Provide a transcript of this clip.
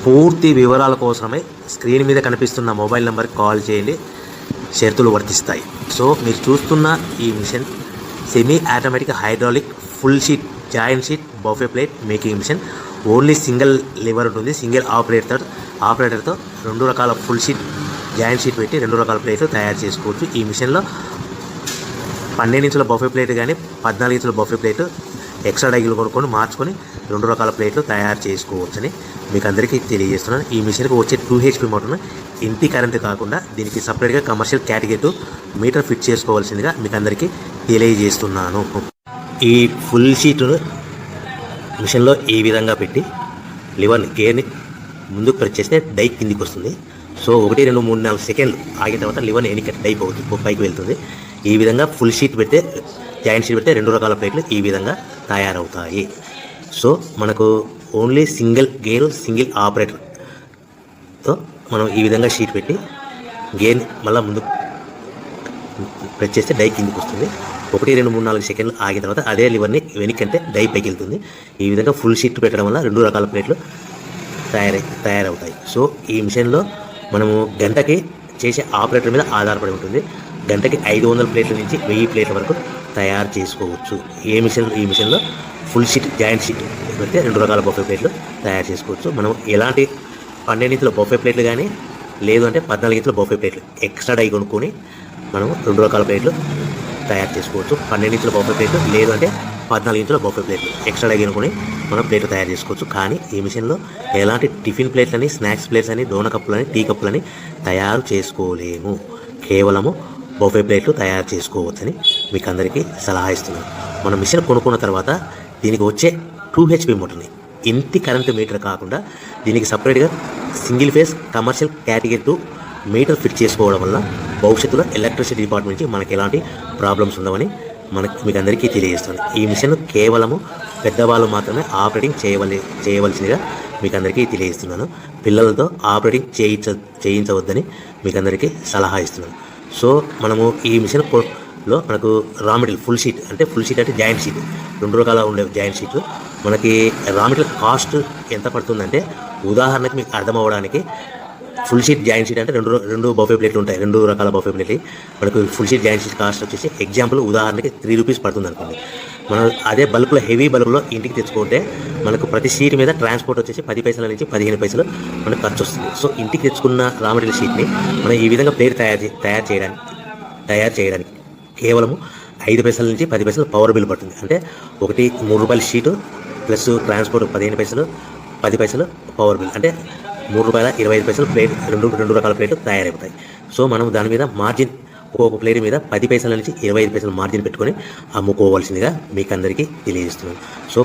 పూర్తి వివరాల కోసమే స్క్రీన్ మీద కనిపిస్తున్న మొబైల్ నెంబర్కి కాల్ చేయండి, షరతులు వర్తిస్తాయి. సో మీరు చూస్తున్న ఈ machine semi automatic hydraulic full sheet joint sheet buffet plate making machine. Only single lever ఉంటుంది, సింగిల్ ఆపరేటర్తో 2 రకాల ఫుల్ షీట్ జాయింట్ షీట్ పెట్టి 2 రకాల ప్లేట్లు తయారు చేసుకోవచ్చు. ఈ మిషన్లో 12 ఇంచుల బఫే ప్లేట్ కానీ 14 ఇంచుల బఫే ప్లేట్ ఎక్స్ట్రా డైగులు కొనుక్కొని మార్చుకొని 2 రకాల ప్లేట్లు తయారు చేసుకోవచ్చని మీకు అందరికీ తెలియజేస్తున్నాను. ఈ మిషన్కి వచ్చే 2 HP మోటార్ను ఇంటి కరెంటు కాకుండా దీనికి సపరేట్గా కమర్షియల్ కేటగిరీ మీటర్ ఫిట్ చేసుకోవాల్సిందిగా మీకు అందరికీ తెలియజేస్తున్నాను. ఈ ఫుల్ షీట్ను మిషన్లో ఈ విధంగా పెట్టి లివర్ని గేర్ని ముందుకు ప్రెస్ చేస్తే డై కిందికి వస్తుంది. సో 1 2 3 4 సెకండ్లు ఆగిన తర్వాత లివర్ని ఎన్నిక డై పైకి వెళ్తుంది. ఈ విధంగా ఫుల్ షీట్ పెడితే జాయింట్ షీట్ పెడితే 2 రకాల ప్లేట్లు ఈ విధంగా తయారవుతాయి. సో మనకు ఓన్లీ సింగిల్ గేరు సింగిల్ ఆపరేటర్తో మనం ఈ విధంగా షీట్ పెట్టి గేర్ని మళ్ళీ ముందు ప్రెస్ చేస్తే డై కిందికి వస్తుంది. 1 2 3 4 సెకండ్లు ఆగిన తర్వాత అదే లివర్ని వెనక్కంటే డై పైకి వెళ్తుంది. ఈ విధంగా ఫుల్ షీట్ పెట్టడం వల్ల 2 రకాల ప్లేట్లు తయారవుతాయి. సో ఈ మిషన్లో మనము గంటకి చేసే ఆపరేటర్ మీద ఆధారపడి ఉంటుంది. గంటకి 500 ప్లేట్ల నుంచి 1000 ప్లేట్ల వరకు తయారు చేసుకోవచ్చు. ఈ మిషన్లో ఫుల్ షీట్ జాయింట్ షీట్ పెడితే 2 రకాల బఫే ప్లేట్లు తయారు చేసుకోవచ్చు. మనం ఎలాంటి 12 ఇంచుల బఫే ప్లేట్లు కానీ లేదు అంటే 14 ఇంచుల బఫే ప్లేట్లు ఎక్స్ట్రా డై కొనుక్కొని మనం 2 రకాల ప్లేట్లు తయారు చేసుకోవచ్చు. 12 ఇంచుల బఫే ప్లేట్లు లేదు అంటే 14 ఇంచుల బఫే ప్లేట్లు ఎక్స్ట్రా డై కొనుక్కొని మనం ప్లేట్లు తయారు చేసుకోవచ్చు. కానీ ఈ మిషన్లో ఎలాంటి టిఫిన్ ప్లేట్లని స్నాక్స్ ప్లేట్స్ అని డోనా కప్పులని టీ కప్పులని తయారు చేసుకోలేము. కేవలము బఫే ప్లేట్లు తయారు చేసుకోవచ్చని మీకు అందరికీ సలహా ఇస్తున్నాను. మనం మిషన్ కొనుక్కున్న తర్వాత దీనికి వచ్చే 2 HP మోటార్ని ఇంటి కరెంటు మీటర్ కాకుండా దీనికి సపరేట్గా single phase commercial category 2 metre fit చేసుకోవడం వల్ల భవిష్యత్తులో ఎలక్ట్రిసిటీ డిపార్ట్మెంట్ నుంచి మనకి ఎలాంటి ప్రాబ్లమ్స్ ఉండవని మీకు అందరికీ తెలియజేస్తుంది. ఈ మిషన్ కేవలము పెద్దవాళ్ళు మాత్రమే ఆపరేటింగ్ చేయవలసిందిగా మీకు అందరికీ తెలియజేస్తున్నాను. పిల్లలతో ఆపరేటింగ్ చేయించవద్దని మీకు అందరికీ సలహా ఇస్తున్నాను. సో మనము ఈ మిషన్లో మనకు రా మెటీరియల్ ఫుల్ షీట్ అంటే జాయింట్ షీట్ 2 రకాల ఉండే జాయింట్ షీట్ మనకి రా మెటీరియల్ కాస్ట్ ఎంత పడుతుందంటే ఉదాహరణకి మీకు అర్థం అవ్వడానికి ఫుల్ షీట్ జాయింట్ షీట్ అంటే రెండు బఫే ప్లేట్లు ఉంటాయి, 2 రకాల బఫే ప్లేట్లు. మనకు full sheet joint sheet cost వచ్చేసి ఎగ్జాంపుల్ ఉదాహరణకి 3 రూపీస్ పడుతుంది అనుకోండి. మనం అదే బల్క్లో హెవీ బల్క్లో ఇంటికి తెచ్చుకుంటే మనకు ప్రతి షీట్ మీద ట్రాన్స్పోర్ట్ వచ్చేసి 10 పైసల నుంచి 15 పైసలు మనకు ఖర్చు వస్తుంది. సో ఇంటికి తెచ్చుకున్న రా మెటీరియల్ షీట్ని మనం ఈ విధంగా ప్లేట్ తయారు చేయడానికి కేవలము 5 పైసల నుంచి 10 పైసలు పవర్ బిల్ పడుతుంది. అంటే ఒకటి 3 రూపాయల షీటు ప్లస్ ట్రాన్స్పోర్ట్ 15 పైసలు 10 పైసలు పవర్ బిల్ అంటే 3 రూపాయల 25 పైసలు ప్లేట్ 2 రకాల ప్లేట్లు తయారైపోతాయి. సో మనం దాని మీద మార్జిన్ ఒక్కొక్క ప్లేట్ మీద 10 పైసల నుంచి 25 పైసలు మార్జిన్ పెట్టుకొని అమ్ముకోవాల్సిందిగా మీకు అందరికీ తెలియజేస్తున్నాను. సో